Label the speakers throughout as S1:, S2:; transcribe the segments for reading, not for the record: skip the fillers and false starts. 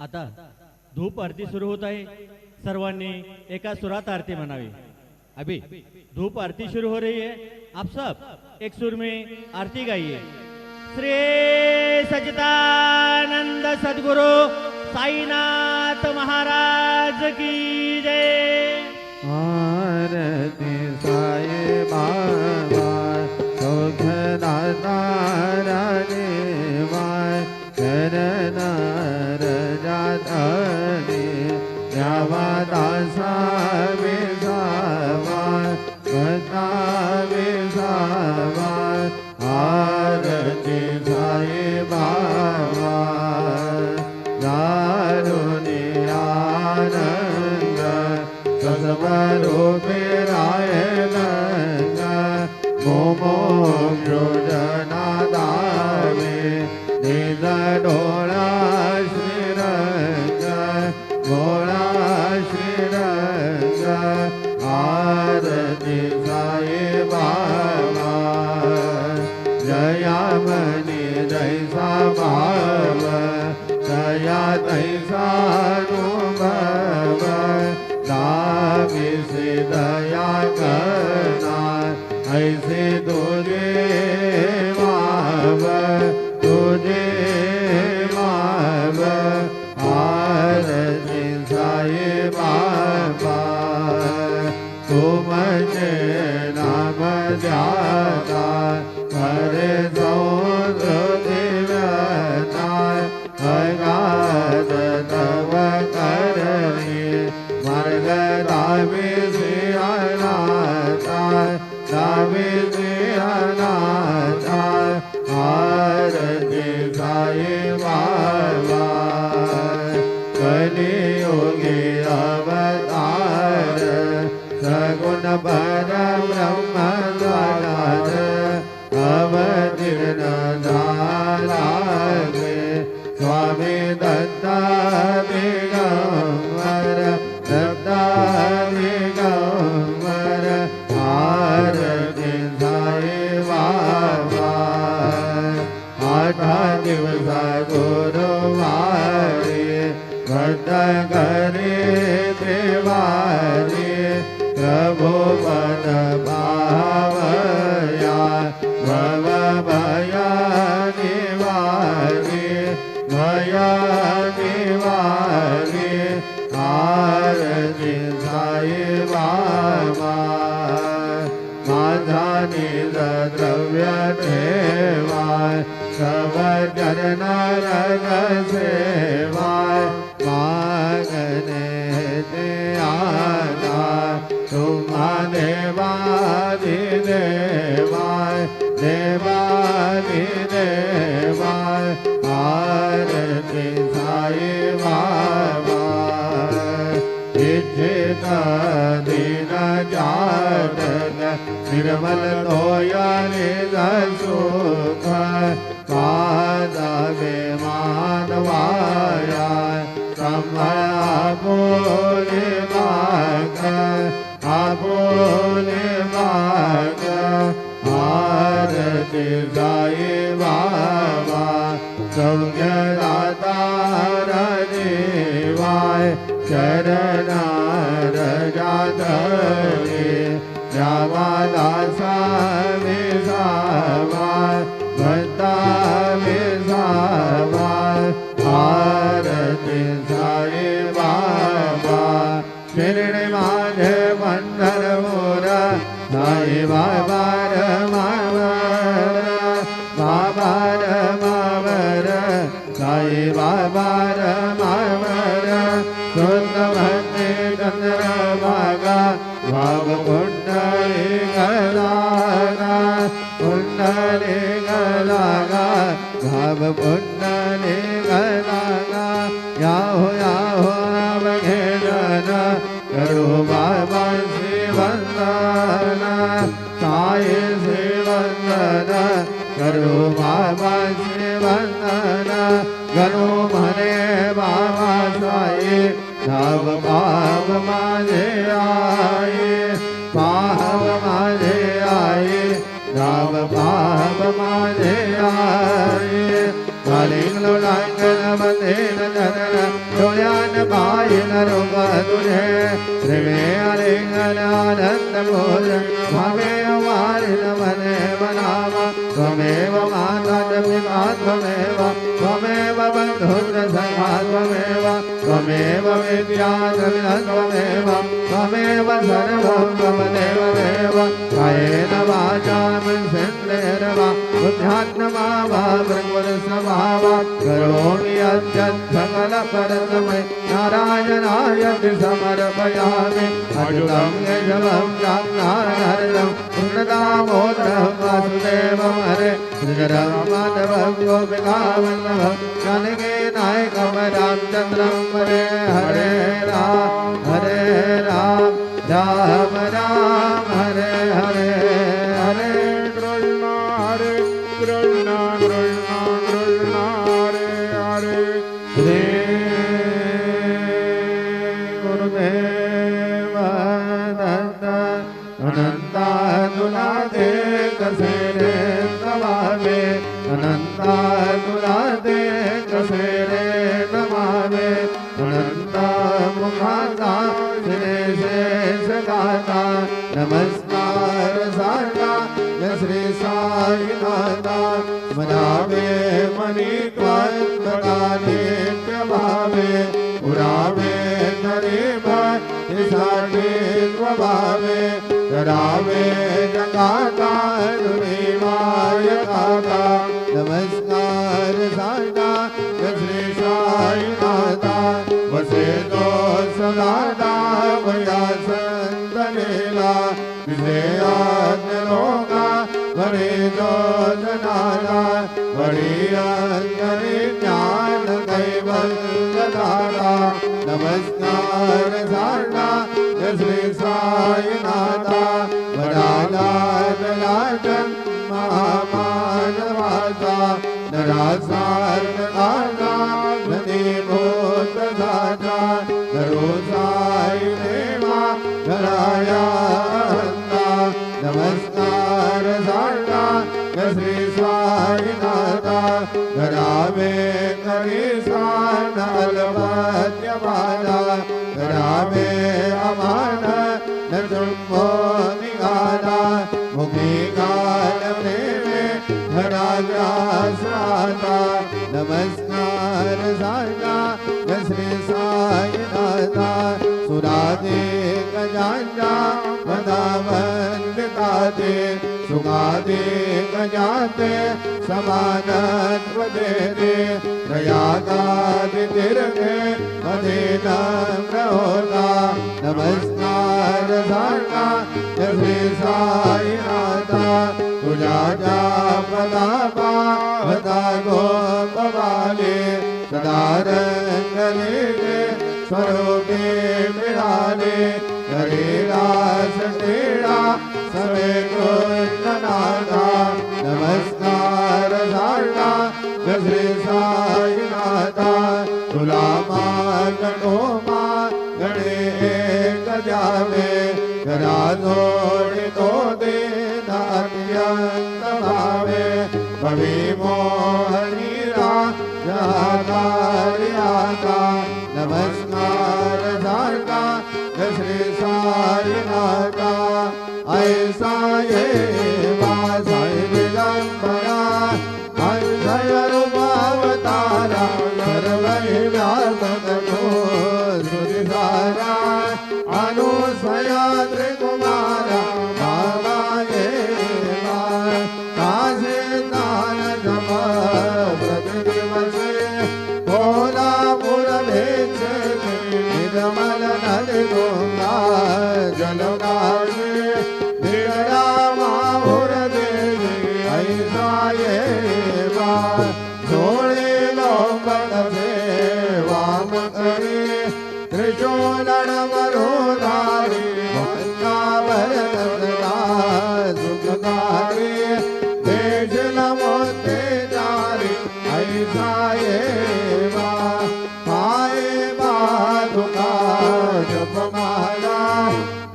S1: आता धूप आरती सुरू होत आहे। सर्वांनी एका सुरात आरती म्हणावी। अभी धूप आरती शुरू हो रही है, आप सब एक सुर में आरती गाइए। श्री सच्चिदानंद सद्गुरु साईनाथ महाराज की जय।
S2: आरती साई बाबा सुखदाता रानीवाय शरणर जातनी देवदासा विसावाय भक्ता विसावाय आरती साई बाबा दारुणी आनंद सद्वरूपे रायनंद मोमो योजना दावे निज डोळा श्रीरंग गोळा श्रीरंग आरती साई बाबा जया मनी जैसा भाव दया तैसा अनुभव दावी से दया करना ऐसे तुझे माव तुझे माव आरती साई बाबा तुमचे नाम ध्याता करे सौंद दिव्यता अगाध तव करणी मार्ग दावी से अनाथा दावी से अनाथा आरती साई बाबा कलियुगी अवतार सगुण पर ब्रह्म द्वार अवतीर्ण धारागे स्वामी दत्ता दिगंबर दत्ता दिगंबर आरती साई बाबा आठा दिवस गुरुवारी व्रत करे देवारी प्रभु पद भावया भव भया निवारी भया निवारी आरती साई बाबा माझा निज द्रव्य ठेवाय सब जन रग सेवाय मागणे ते आला तुम्हा देवादि देवाय देवादि देवाय आरती साई बाबा इच्छित दीन जातक निर्मल तोया निज सुख पादवे मानवाया संभळा बोले माग आबोले माग आरती साई बाबा सौख्यदाता देवाय शरणर जातनी देवदासा विसावाय भक्ता विसावाय आरती साई बाबा शिरडी माझे पंढरपूर साई बाबा रमावर बाबा रमावर साई बाबा रमावर शुद्ध भक्ती चंद्रभागा भाव कुंडली गलागा कुंडली गलागा भाव कुंडली गलागा याहो याहो अवघेलन करो बाबा श्री वंदना साई श्री वंदना करो बाबा श्री वंदना करो म्हणे बाबा साई धाव भाव माझे आई भाव माझे आई धाव भाव माझे आई कालिंग लोलांगण मंदिर चरण डोल्यान पायन रूप तुझे प्रेमे अलिंगन आनंद बोध भावे वारिन मने मनावा त्वमेव माता च पिता त्वमेव त्वमेव बन्धुश्च सखा त्वमेव त्वमेव विद्या त्वमेव त्वमेव सर्वं त्वमेव देव कायेन वाचा मनसेन्द्रियर्वा बुद्ध्यात्मा वा प्रकृतिस्वभावा करोमि यद्यत् सकलपरतमै नारायणाय समर्पयामि अच्युतं केशवं चाज्ञानहरणं पूर्णदामोदरं वासुदेवं हरे श्रीधरं माधवं गोपिकावल्लभं जानकी नायकं रामचन्द्रं हरे हरे राम राम राम हरे हरे हरे कृष्ण कृष्ण कृष्ण कृष्ण हरे हरे श्री गुरुदेव दत्त अनन्तातुलादे कसेरे नमामि अनन्तातुलादे कसेरे नमामि अनन्तमुखाता शेषगाता नमस्कार साका श्री साईनाथा स्मरामे मणिकान्तानि भावे पुरावे नरे साधे स्वभावे करावे जगाता दुनिमाय काका नमस्कार साका श्री साईनाथा वसे तो सदाता वया संतनेला विजयाज्ञलोका वरे जो जनाला वरी अंजनी ज्ञान कैवल्यदाता नमस्कार सारना श्री साईनाथा वराला जलाजन महामानवाचा नरासारनाथा नदी भूत साचा नरो साई देवा धराया नमस्कार सारना श्री साईनाथा धरावे करीसान अलपत्यमाना धरावे अमान न तुम्भो निगाना मुखी काल प्रेमे धराग्रासाता नमस्कार सारना श्री साईनाथा सुरादे गजांजा वदावन्दिताते सुगादे गजाते समानत्व देते प्रयागादि तीर्थे मदीनं होता नमस्कार सारना श्री साईनाथा तुझा जापदा पावता गोपवाले सदा रंगले स्वरूपे मिलाले हरिदास तेरा सवे कृष्णनाथा नमस्कार सारना श्री साईनाथा तुला मागणो मा गणे एक जावे करा जोड़े तो देना अत्यंत भावे कवि मोहनीरा जाता नमस्कार सारना श्री साईनाथा ऐसा ये वासाई दिगंबरा अक्षय रूपावतारा सर्वहि व्यासको श्रुतिसारा अनुसया त्रिकुमारा बाबा ये काशे दान जप प्रतिदिवसे कोल्हापुर भेचे निर्मल नदी गंगा जलगावे बिगड़ा माहुर देवी ऐसा ये जोड़े लोकन से वाम करे त्रिशूलन मरोधारी भंगा भरदा सुखकारी देश नमोते जारी ऐसा ये पाए बाधुका जपमाला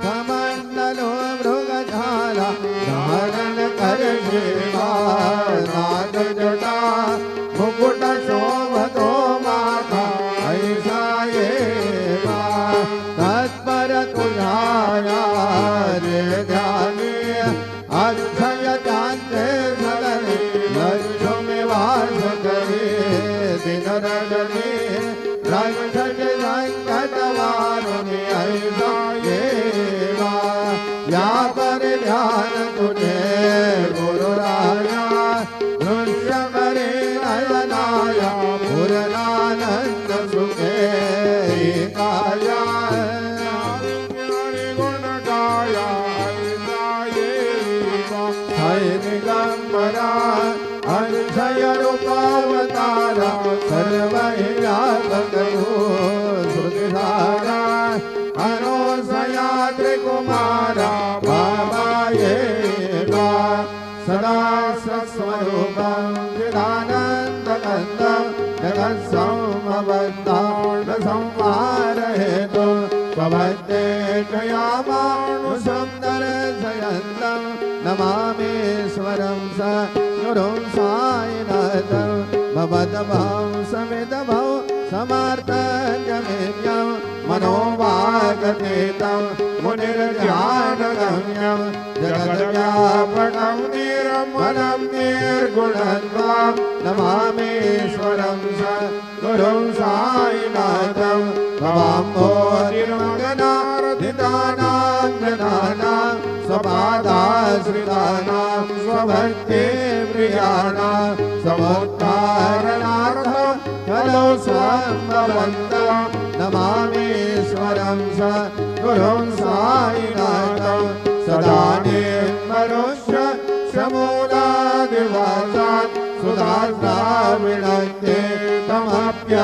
S2: कमंडलो मृगजाला धारण कर सेवा नाग जटा मुकुट शोभतो मा रक्षति संकटवारुणि ऐसा देवा या पर ध्यान तुझे गुरुराया दृश्य करे नयनाया पूर्णानंद सुखे काया गुण गाया दिगंबरा अतिशय रूपावतारा सर्वव्यापक श्रुतिधारा अनोसया त्रिकुमारा बाबा ये सदा सस्वरूपं चिदानन्दकन्दं जगत्समबद्धान् संहारहेतु स्वभक्ते जयामानुसुन्दरशयन्तं नमामीश्वरं स गुरुं साईनाथं भवद्भं समितभौ समार्तजमेयं मनोवागतीतं मुनिर्ध्यानगम्यं जगद्व्यापकं निर्मलं निर्गुणत्वं नमामीश्वरं स गुरुं साईनाथं भवाम्भोधिर्मगनार्धितानां जनानां स्वपादाश्रितानां स्वभक्ति प्रियाणां समुद्धारणार्थं खलु सम्भवन्तं नमामीश्वरं स गुरुं साईनाथं सदा निर्मरुष्य समूलादिवासात् सुधास्राविणन्ते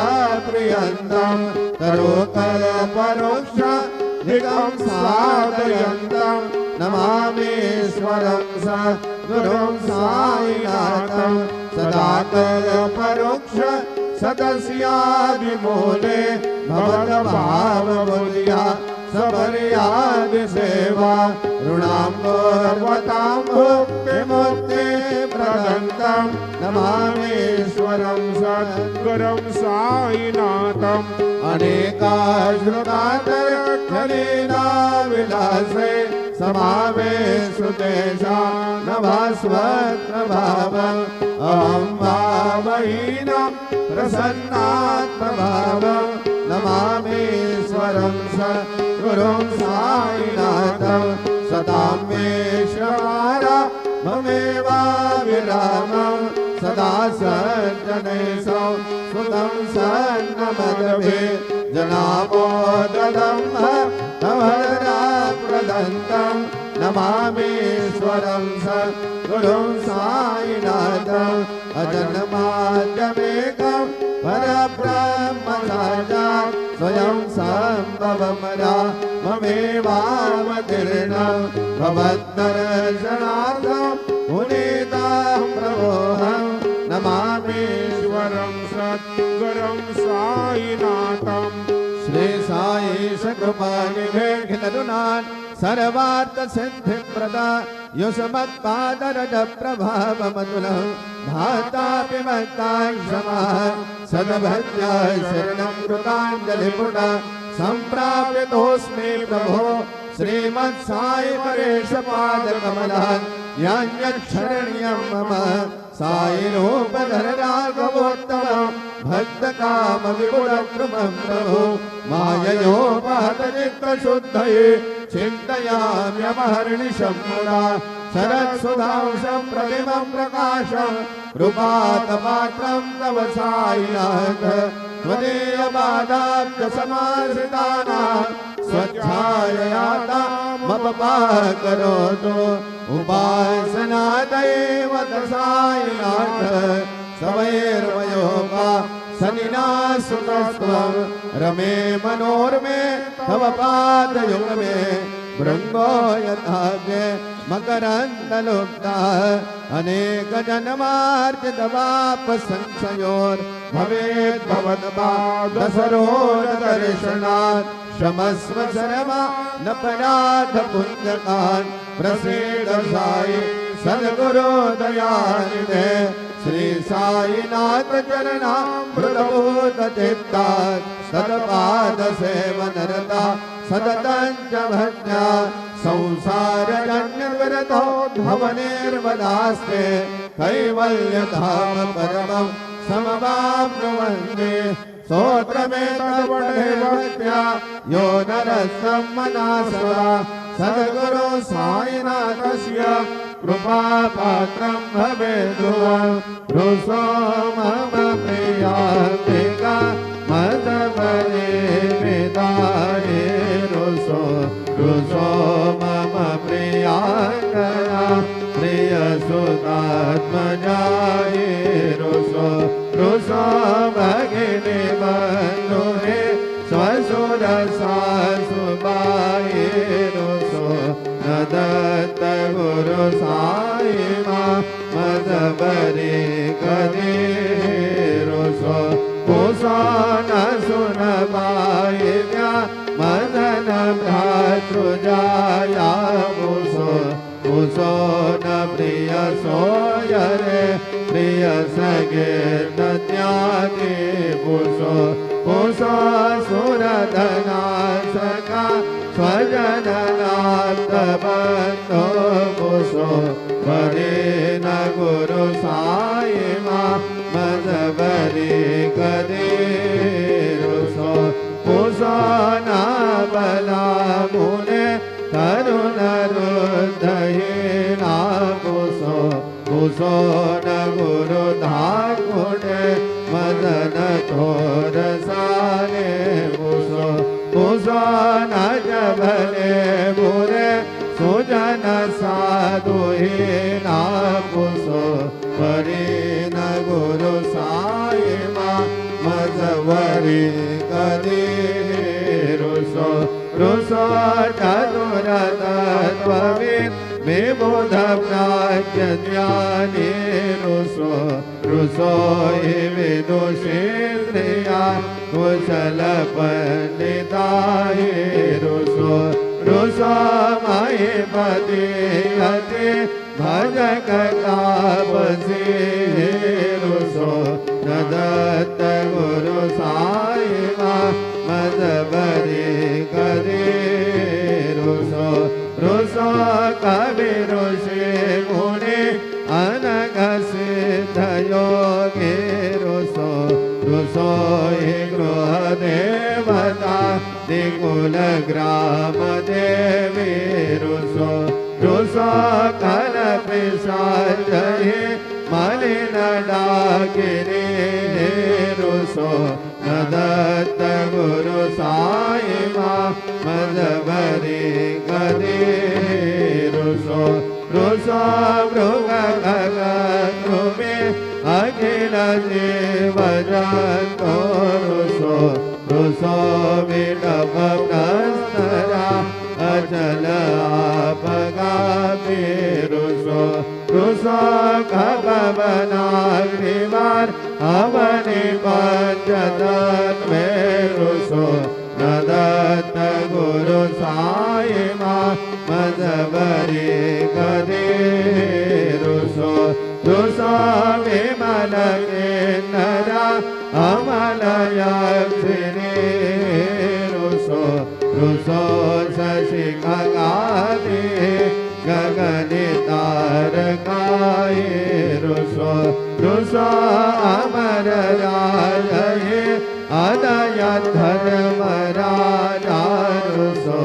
S2: तमप्यप्रियन्तं तरोकल्परोक्ष धिकं साधयन्तं नमामीश्वरं स गुरुं साईनाथं सदा कल्परोक्ष सदस्यादिमूले भवद्भावबुद्ध्या सबर्यादि सेवा ऋणाम्बोर्वतां मुक्तिप्रदन्तं नमामीश्वरं सद्गुरुं साईनाथम् अनेकाश्रुतान्तर्जलीला विलासे समावेशुतेषा नभास्वप्रभावम् अहं भावहीनं प्रसन्नात्मभावं नमामीश्वरं स गुरुं साईनाथं सदां मे श्रवारा ममेवाविरामं सदा सज्जनेषु सुतं सन्नमदभे जनामोददं तवराप्रदन्तं नमामीश्वरं स गुरुं साईनाथं अजन्माद्यमेकं परब्रह्मसाक्षात् स्वयं सम्भवमरा ममेवावतीर्णं भवद्दर्शनार्थं पुनीतां प्रभोहं नमामीश्वरं सद्गुरुं साईनाथम् श्री साई सकृपानिधे खिलरुणान् सर्वार्थ सिद्धिप्रदा युष्मत्पादरज प्रभावमतुलं भातापि मत्तां क्षमाः सद्भक्त्या शरणं कृताञ्जलिपुटा सम्प्राप्यतोऽस्मि प्रभो श्रीमत्साई परेशपादकमलान् यान्यच्छरणीयं मम साई रूपधर राघवोत्तमं भक्तकामविपुलक्रमं प्रभो माययोपहतचित्तशुद्धये चिन्तयाम्यमहर्निशं मुदा शरत्सुधांशं प्रतिमं प्रकाशं कृपातपात्रं तव साईनाथ त्वदीयपादाब्जसमाश्रितानां स्वच्छाययातामपपाकरोतु उपासनादेव साईनाथ सवैर्वयोगा सनिना सुतस्त्वं रमे मनोर्मे तव पादयुग्मे भृङ्गो यथाग्ने मकरन्दलुप्ता अनेकजन्मार्जितवापसंशयोर्भवेत् भवद्पादसरोजदर्शनात् क्षमस्व शर्मा न पराधपुञ्जकान् प्रसीद साई सद्गुरो दयानिधे श्री साईनाथ चरणामृतभूत चित्तात् सदपाद सेवनरता सततं च भज्ञा संसारजन्यविरतो भवनिर्वदास्ते कैवल्यधाम परमं समवाप्नुवन्ति स्तोत्रमे तद्वटे भक्त्या यो नरस्तं मनः सदा सद्गुरु साईनाथस्य कृपा पात्रं भवेद्ध्रुवं रुसो मम प्रियाम्बिका मदपरे विदाये रुसो मम प्रियाङ्गना प्रियसुतात्मजाये रुसो भगिनी बन्धुरे स्वसुरसासुबाये रुसो न दत्त गुरु साई मदपरे कदे रुसो न सुन पाया मदन भ्रातृजाया मुसो न प्रिय सोयरे प्रिय सगे न त्यागे पुसो सुरधना सका स्वजननाथ बंधो पुसो परे न गुरु साई मदबरी कदे रुसो न बला मुने करुण रुद्धहीना पुसो न गुरु धाकुटे मदन थोर साने पुसो न जबले बुरे सुजन साधुहीना पुसो परी न गुरु साई मदवरी कदे रुसो चतुर तत्त्वविद् विबुध प्राज्ञानी रुसो हि विदुषेन्द्रिया कुशल पंडिताये रुसो मयि पतियते भजक तापसी रुसो न दत्त गुरु साई मदबरी कदे रुसो कवि ऋषि मुनि अनग सिद्ध योगी रुसो हि गृह देवता दिकुल ग्राम देवी रुसो कल पिशाच मलिन डाकिनी रुसो न दत्त गुरु साई मदबरी कदे रुसो मृग ध्रुवे अखिल जीव जंतो रुसो विडभ प्रस्तरा अचल आपगामी रुसो खपवनाग्निवार अवनि पंचतत्वे रुसो न दत्त गुरु साई मदबरी कदे रुसो विमल किन्नरा अमल यक्षिणी रुसो शशि खगादि गगनि तारकाये रुसो अमर राजये अदय धर्मराजा रुसो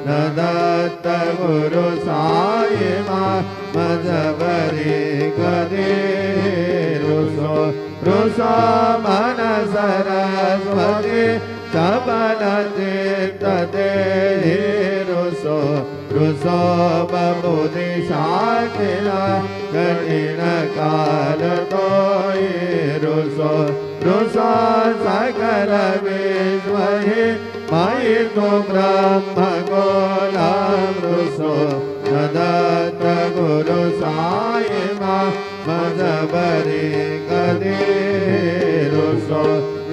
S2: न दत्त गुरु साई मदबरी कदे रुसो मन सरस्वती सबल चित्त देहि रुसो बबुधि शाकिला कठिन काल तोहि रुसो सकल विश्वहि मयि तु ब्रह्म गोलाम रुसो न दत्त गुरु साई मदबरी कदे रुसो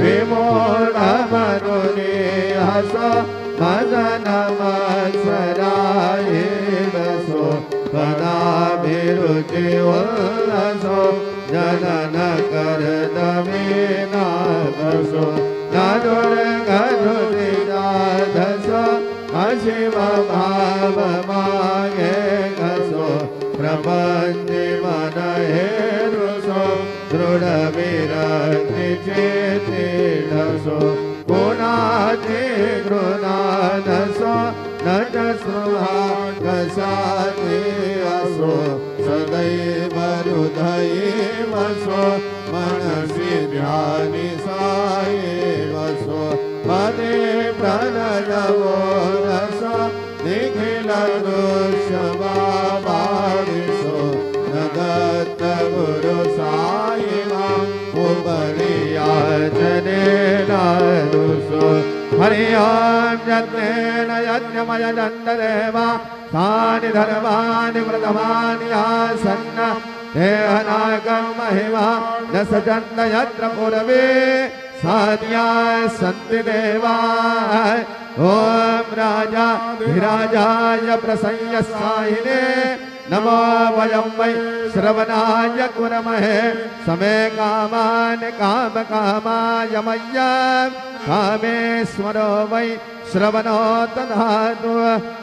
S2: विमूढ़ मरुनि हस मदन मत्सराये रसो पदाभिरुचि उल्लसो जनन कर दमीना बसो न दुर्गधुरि जाधसो अशिव भाव मागे घसो प्रपंच मन हेरुसो दृढ़ विरक्ति चेति असो गुणाचे गृणानसो न च स्पृहाकसाते असो सदैव हृदये वसो मनसि ध्यानि साये वसो पदे प्रणयवो रसो निखिल दृश्यवादिसो न दत्त गुरु साई मां उपरिया जनेनानुसो हरि ओम यज्ञेन यज्ञमय दण्डदेवा तानि धर्माणि प्रथमानि आसन्न देहनागं महिमा न सजन्त यत्र पूर्वे साध्या सन्ति देवा ओम राजा विराजाय प्रसंयसायिने नमो वयं वै श्रवणाय कुर्महे समे कामान् कामकामाय मह्यं कामेश्वरो वै श्रवणो दधातु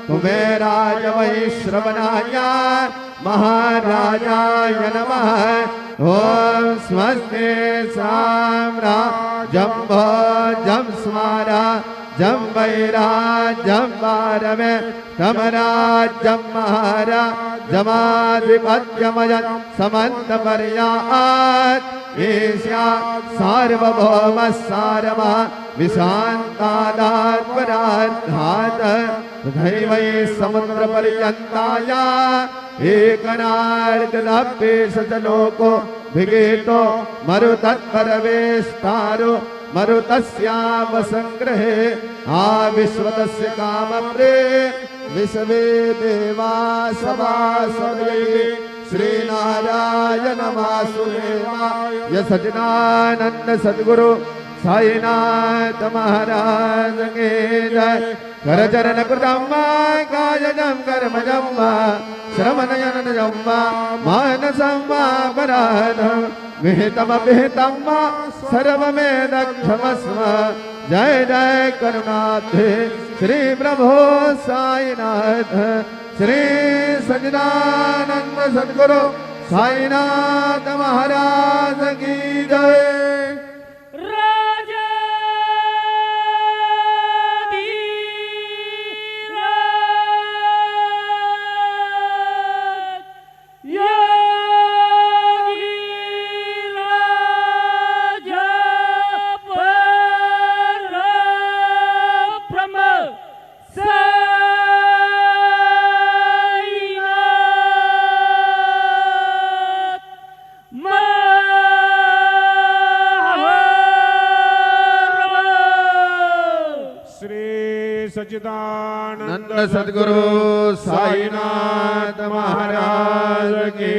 S2: कुबेराय वै श्रवणाय महाराजाय नमः ओम स्वस्ति साम्राज्यं भोजं स्मारा जम वैराज्यं वारमे तमराज्यं महाराजमाधिपत्यमयं समन्तपर्यात् ईशा सार्वभौम सारमा विशान्तादात्मराधात् तथैवै समुद्रपर्यन्ताया एकनार्कदाप्येष च लोको विगीतो मरुतत्परवेष्टारो मरुतस्यावसंग्रहे आविश्वतस्य कामप्रे विश्वे देवा सभासवे श्रीनारायण वासुदेवा सच्चिदानंद सद्गुरु साईनाथ महाराज के जय करचरण कृतं कायजं कर्मजं श्रवणयनं मानसं वापराधं विहितमभिहितं सर्वमेदक्षमस्व जय जय करुणाब्धे श्री प्रभो साईनाथ श्री सच्चिदानंद सद्गुरु साईनाथ महाराज की जय।
S3: सच्चिदानंद
S2: सद्गुरु साईनाथ महाराज की